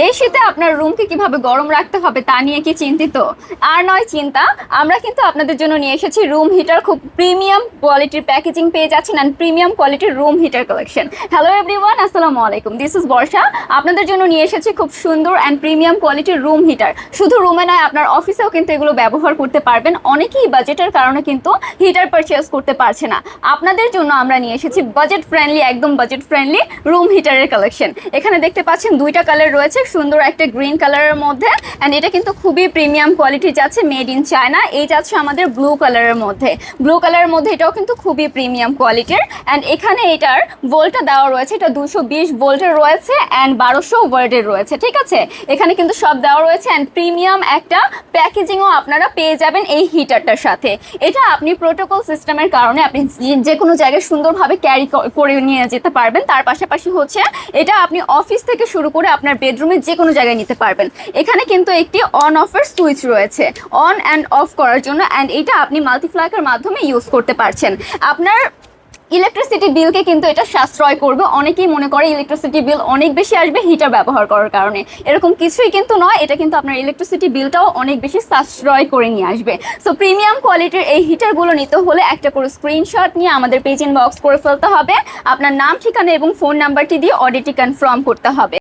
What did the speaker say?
এই শীতে আপনার রুমকে কিভাবে গরম রাখতে হবে তা নিয়ে কি চিন্তিত? আর নয় চিন্তা, আমরা কিন্তু আপনাদের জন্য নিয়ে এসেছি রুম হিটার। খুব প্রিমিয়াম কোয়ালিটির প্যাকেজিং পেয়ে যাচ্ছেন অ্যান্ড প্রিমিয়াম কোয়ালিটির room heater collection. Hello everyone, আসসালামু আলাইকুম। This is Barsha. আপনাদের জন্য নিয়ে এসেছি খুব সুন্দর অ্যান্ড প্রিমিয়াম কোয়ালিটির রুম হিটার। শুধু রুমে নয়, আপনার অফিসেও কিন্তু এগুলো ব্যবহার করতে পারবেন। অনেকেই বাজেটের কারণে কিন্তু হিটার পারচেজ করতে পারছে না। আপনাদের জন্য আমরা নিয়ে এসেছি বাজেট ফ্রেন্ডলি, একদম বাজেট ফ্রেন্ডলি রুম হিটারের কালেকশন। এখানে দেখতে পাচ্ছেন দুইটা কালার রয়েছে, সুন্দর একটা গ্রিন কালারের মধ্যে, এন্ড এটা কিন্তু খুবই প্রিমিয়াম কোয়ালিটি যাচ্ছে, মেড ইন চায়না। এই যাচ্ছে আমাদের ব্লু কালারের মধ্যে। ব্লু কালারের মধ্যে এটাও কিন্তু খুবই প্রিমিয়াম কোয়ালিটির। এন্ড এখানে এটার ভোল্টটা দেওয়া রয়েছে, এটা 220 ভোল্টের রয়েছে এন্ড 1200 ওয়াটের রয়েছে। ঠিক আছে, এখানে কিন্তু সব দেওয়া রয়েছে এন্ড প্রিমিয়াম একটা প্যাকেজিংও আপনারা পেয়ে যাবেন এই হিটারটার সাথে। এটা আপনি প্রোটোকল সিস্টেমের কারণে আপনি যে কোনো জায়গায় সুন্দরভাবে ক্যারি করে নিয়ে যেতে পারবেন। তার পাশাপাশি হচ্ছে এটা আপনি অফিস থেকে শুরু করে আপনার বেডরুমে যে কোনো জায়গায় নিতে পারবেন। এখানে কিন্তু একটি অন অফের সুইচ রয়েছে অন অ্যান্ড অফ করার জন্য, অ্যান্ড এটা আপনি মাল্টিপ্লাকের মাধ্যমে ইউজ করতে পারছেন। আপনার ইলেকট্রিসিটি বিলকে কিন্তু এটা সাশ্রয় করবে। অনেকেই মনে করে ইলেকট্রিসিটি বিল অনেক বেশি আসবে হিটার ব্যবহার করার কারণে, এরকম কিছুই কিন্তু নয়। এটা কিন্তু আপনার ইলেকট্রিসিটি বিলটাও অনেক বেশি সাশ্রয় করে নিয়ে আসবে। সো প্রিমিয়াম কোয়ালিটির এই হিটারগুলো নিতে হলে একটা করে স্ক্রিনশট নিয়ে আমাদের পেজ ইনবক্স করে ফেলতে হবে। আপনার নাম, ঠিকানা এবং ফোন নাম্বারটি দিয়ে অর্ডারটি কনফার্ম করতে হবে।